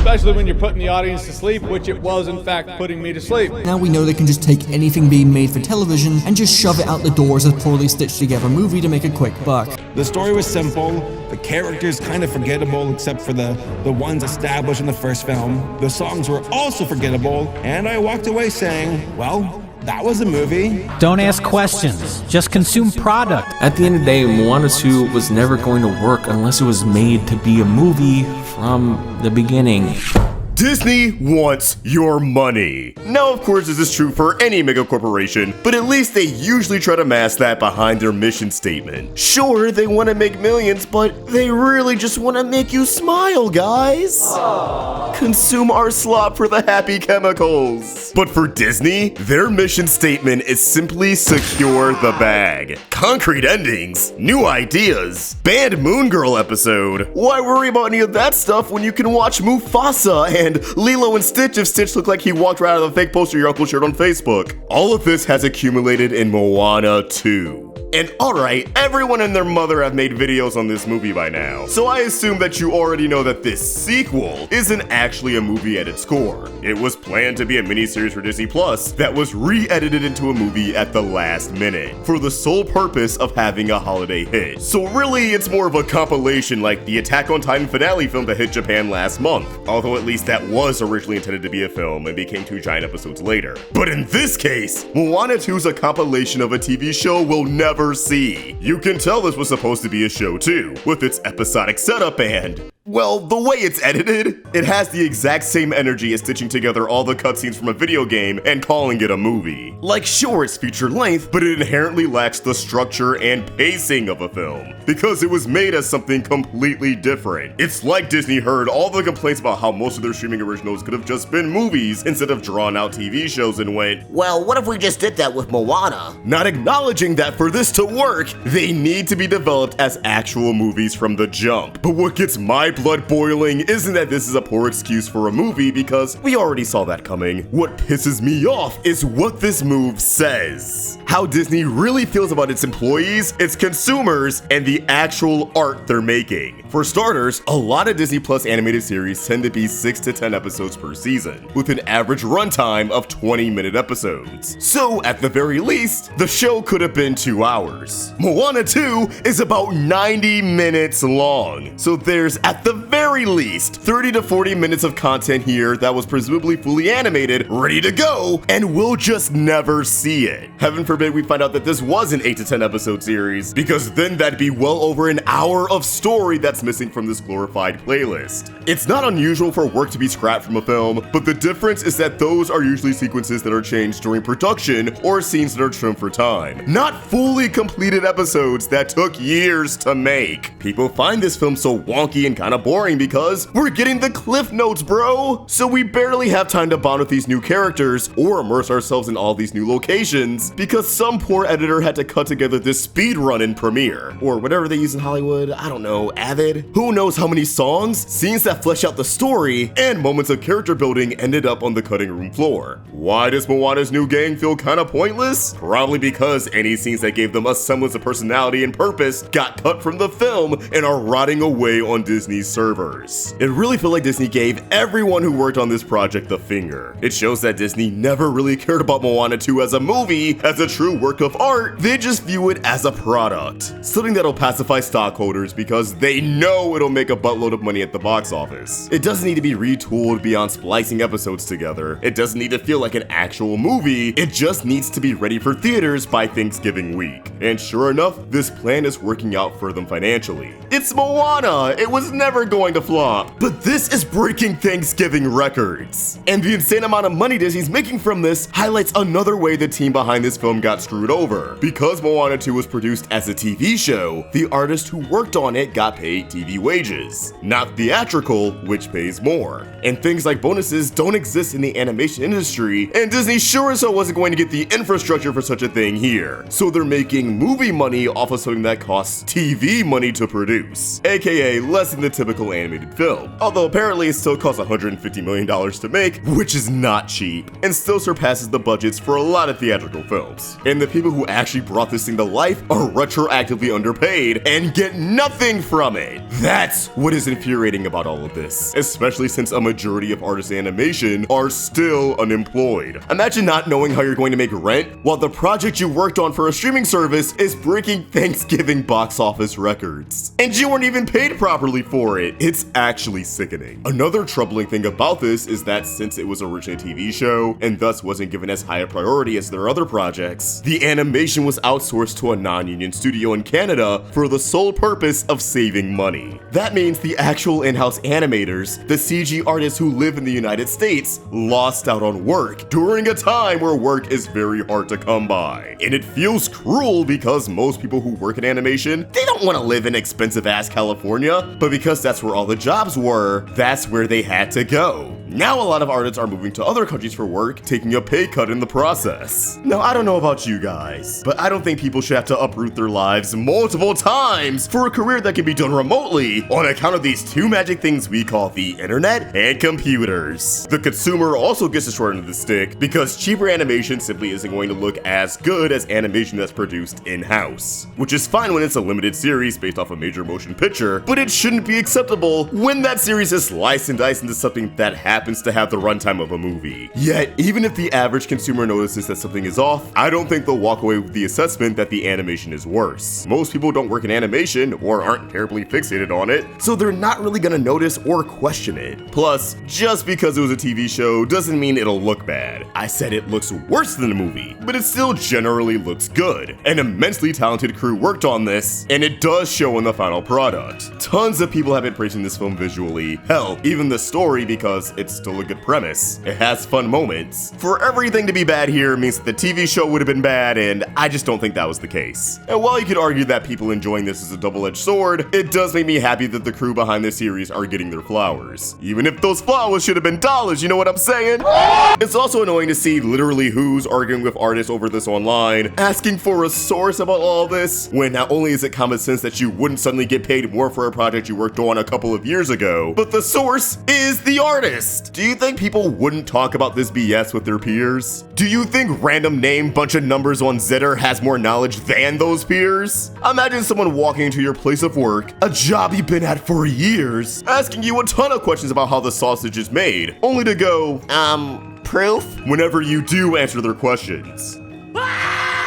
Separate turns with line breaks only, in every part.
especially when you're putting the audience to sleep, which it was in fact putting me to sleep.
Now we know they can just take anything being made for television and just shove it out the door as a poorly stitched together movie to make a quick buck.
The story was simple, the characters kind of forgettable except for the ones established in the first film. The songs were also forgettable, and I walked away saying, well, that was a movie.
Don't ask questions, just consume product.
At the end of the day, Moana 2 was never going to work unless it was made to be a movie from the beginning.
Disney wants your money. Now, of course, this is true for any mega corporation, but at least they usually try to mask that behind their mission statement. Sure, they want to make millions, but they really just want to make you smile, guys. Consume our slop for the happy chemicals. But for Disney, their mission statement is simply secure the bag. Concrete endings, new ideas, banned Moon Girl episode. Why worry about any of that stuff when you can watch Mufasa and Lilo and Stitch if Stitch looked like he walked right out of the fake poster your uncle shared on Facebook? All of this has accumulated in Moana 2. And alright, everyone and their mother have made videos on this movie by now, so I assume that you already know that this sequel isn't actually a movie at its core. It was planned to be a miniseries for Disney Plus that was re-edited into a movie at the last minute, for the sole purpose of having a holiday hit. So really, it's more of a compilation like the Attack on Titan finale film that hit Japan last month, although at least that was originally intended to be a film and became 2 giant episodes later. But in this case, Moana 2 is a compilation of a TV show we'll never see. You can tell this was supposed to be a show too, with its episodic setup and, well, the way it's edited, it has the exact same energy as stitching together all the cutscenes from a video game and calling it a movie. Like, sure, it's feature length, but it inherently lacks the structure and pacing of a film, because it was made as something completely different. It's like Disney heard all the complaints about how most of their streaming originals could have just been movies instead of drawn out TV shows and went,
well, what if we just did that with Moana?
Not acknowledging that for this to work, they need to be developed as actual movies from the jump. But what gets my blood boiling isn't that this is a poor excuse for a movie, because we already saw that coming. What pisses me off is what this move says. How Disney really feels about its employees, its consumers, and the actual art they're making. For starters, a lot of Disney Plus animated series tend to be 6 to 10 episodes per season, with an average runtime of 20-minute episodes. So at the very least, the show could have been 2 hours. Moana 2 is about 90 minutes long, so there's at the very least 30 to 40 minutes of content here that was presumably fully animated, ready to go, and we'll just never see it. Heaven forbid we find out that this was an 8 to 10 episode series, because then that'd be well over an hour of story that's missing from this glorified playlist. It's not unusual for work to be scrapped from a film, but the difference is that those are usually sequences that are changed during production or scenes that are trimmed for time, not fully completed episodes that took years to make. People find this film so wonky and kinda boring because we're getting the cliff notes, bro! So we barely have time to bond with these new characters or immerse ourselves in all these new locations because some poor editor had to cut together this speed run in Premiere, or whatever they use in Hollywood, I don't know, Avid? Who knows how many songs, scenes that flesh out the story, and moments of character building ended up on the cutting room floor. Why does Moana's new gang feel kinda pointless? Probably because any scenes that gave them a semblance of personality and purpose got cut from the film and are rotting away on Disney's servers. It really felt like Disney gave everyone who worked on this project the finger. It shows that Disney never really cared about Moana 2 as a movie, as a true work of art. They just view it as a product. Something that'll pacify stockholders because they know it'll make a buttload of money at the box office. It doesn't need to be retooled beyond splicing episodes together. It doesn't need to feel like an actual movie. It just needs to be ready for theaters by Thanksgiving week. And sure enough, this plan is working out for them financially. It's Moana! It was never going to flop. But this is breaking Thanksgiving records. And the insane amount of money Disney's making from this highlights another way the team behind this film got screwed over. Because Moana 2 was produced as a TV show, the artist who worked on it got paid TV wages, not theatrical, which pays more. And things like bonuses don't exist in the animation industry, and Disney sure as hell wasn't going to get the infrastructure for such a thing here. So they're making movie money off of something that costs TV money to produce, aka less than the typical typical animated film, although apparently it still costs $150 million to make, which is not cheap, and still surpasses the budgets for a lot of theatrical films. And the people who actually brought this thing to life are retroactively underpaid and get nothing from it. That's what is infuriating about all of this, especially since a majority of artists in animation are still unemployed. Imagine not knowing how you're going to make rent while the project you worked on for a streaming service is breaking Thanksgiving box office records. And you weren't even paid properly for it. It's actually sickening. Another troubling thing about this is that since it was originally a TV show and thus wasn't given as high a priority as their other projects, the animation was outsourced to a non-union studio in Canada for the sole purpose of saving money. That means the actual in-house animators, the CG artists who live in the United States, lost out on work during a time where work is very hard to come by. And it feels cruel because most people who work in animation, they don't want to live in expensive ass California, but because that's where all the jobs were, that's where they had to go. Now a lot of artists are moving to other countries for work, taking a pay cut in the process. Now I don't know about you guys, but I don't think people should have to uproot their lives multiple times for a career that can be done remotely on account of these two magic things we call the internet and computers. The consumer also gets the short end of the stick because cheaper animation simply isn't going to look as good as animation that's produced in-house, which is fine when it's a limited series based off a major motion picture, but it shouldn't be acceptable when that series is sliced and diced into something that happens to have the runtime of a movie. Yet, even if the average consumer notices that something is off, I don't think they'll walk away with the assessment that the animation is worse. Most people don't work in animation or aren't terribly fixated on it, so they're not really gonna notice or question it. Plus, just because it was a TV show doesn't mean it'll look bad. I said it looks worse than a movie, but it still generally looks good. An immensely talented crew worked on this, and it does show in the final product. Tons of people have been praising this film visually, hell, even the story because it's still a good premise. It has fun moments. For everything to be bad here means that the TV show would have been bad, and I just don't think that was the case. And while you could argue that people enjoying this is a double-edged sword, it does make me happy that the crew behind this series are getting their flowers. Even if those flowers should have been dollars, you know what I'm saying? It's also annoying to see literally who's arguing with artists over this online, asking for a source about all this, when not only is it common sense that you wouldn't suddenly get paid more for a project you worked on a couple of years ago, but the source is the artist. Do you think people wouldn't talk about this BS with their peers? Do you think random name bunch of numbers on Zitter has more knowledge than those peers? Imagine someone walking into your place of work, a job you've been at for years, asking you a ton of questions about how the sausage is made, only to go, proof? Whenever you do answer their questions.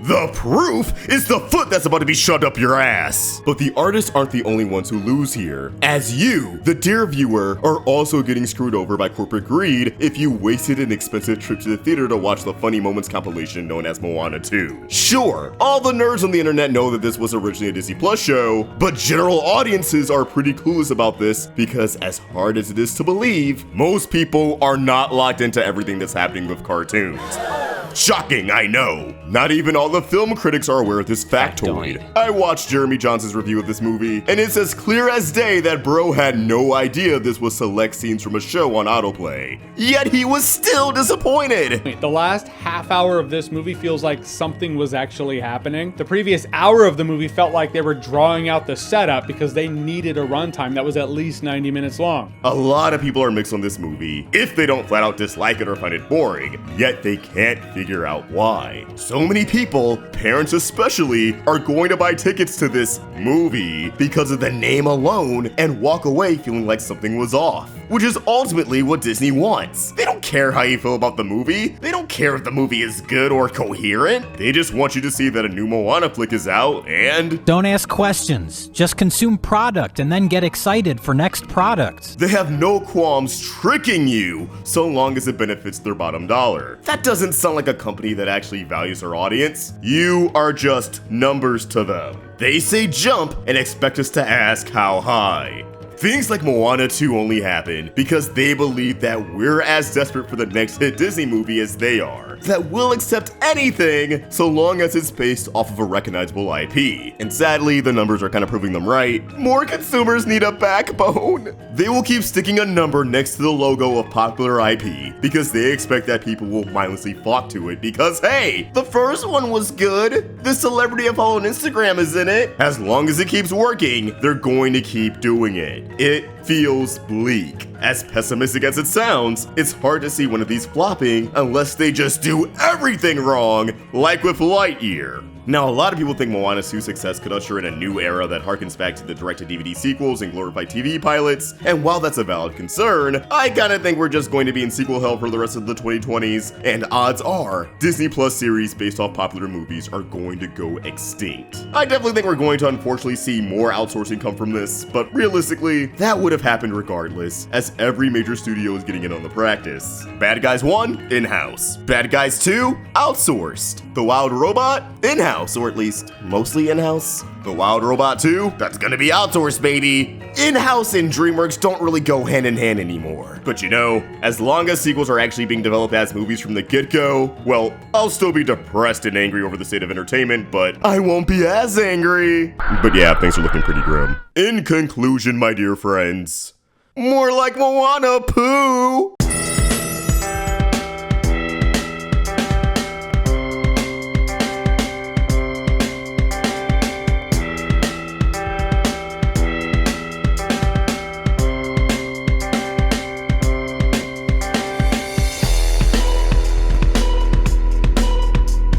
The proof is the foot that's about to be shoved up your ass. But the artists aren't the only ones who lose here, as you, the dear viewer, are also getting screwed over by corporate greed if you wasted an expensive trip to the theater to watch the Funny Moments compilation known as Moana 2. Sure, all the nerds on the internet know that this was originally a Disney Plus show, but general audiences are pretty clueless about this because as hard as it is to believe, most people are not locked into everything that's happening with cartoons. Shocking, I know. Not even all the film critics are aware of this factoid. I watched Jeremy Johnson's review of this movie, and it's as clear as day that bro had no idea this was select scenes from a show on autoplay. Yet he was still disappointed.
The last half hour of this movie feels like something was actually happening. The previous hour of the movie felt like they were drawing out the setup because they needed a runtime that was at least 90 minutes long.
A lot of people are mixed on this movie, if they don't flat out dislike it or find it boring, yet they can't figure out why. So many people, parents especially, are going to buy tickets to this movie because of the name alone and walk away feeling like something was off, which is ultimately what Disney wants. They don't care how you feel about the movie. They don't care if the movie is good or coherent. They just want you to see that a new Moana flick is out and...
Don't ask questions. Just consume product and then get excited for next product.
They have no qualms tricking you so long as it benefits their bottom dollar. That doesn't sound like a company that actually values their audience. You are just numbers to them. They say jump and expect us to ask how high. Things like Moana 2 only happen because they believe that we're as desperate for the next hit Disney movie as they are, that we'll accept anything so long as it's based off of a recognizable IP. And sadly, the numbers are kind of proving them right. More consumers need a backbone. They will keep sticking a number next to the logo of popular IP because they expect that people will mindlessly flock to it because, hey, the first one was good. The celebrity I follow on Instagram is in it. As long as it keeps working, they're going to keep doing it. it. It feels bleak. As pessimistic as it sounds, it's hard to see one of these flopping unless they just do everything wrong, like with Lightyear. Now, a lot of people think Moana's huge success could usher in a new era that harkens back to the direct-to-DVD sequels and glorified TV pilots, and while that's a valid concern, I kinda think we're just going to be in sequel hell for the rest of the 2020s, and odds are, Disney Plus series based off popular movies are going to go extinct. I definitely think we're going to unfortunately see more outsourcing come from this, but realistically, that would have happened regardless, as every major studio is getting in on the practice. Bad Guys 1, in-house. Bad Guys 2, outsourced. The Wild Robot, in-house. Or at least mostly in-house. The Wild Robot 2, that's gonna be outsourced, baby. In-house and DreamWorks don't really go hand in hand anymore. But you know, as long as sequels are actually being developed as movies from the get-go, well, I'll still be depressed and angry over the state of entertainment, but I won't be as angry. But yeah, things are looking pretty grim. In conclusion, my dear friends, more like Moana poo.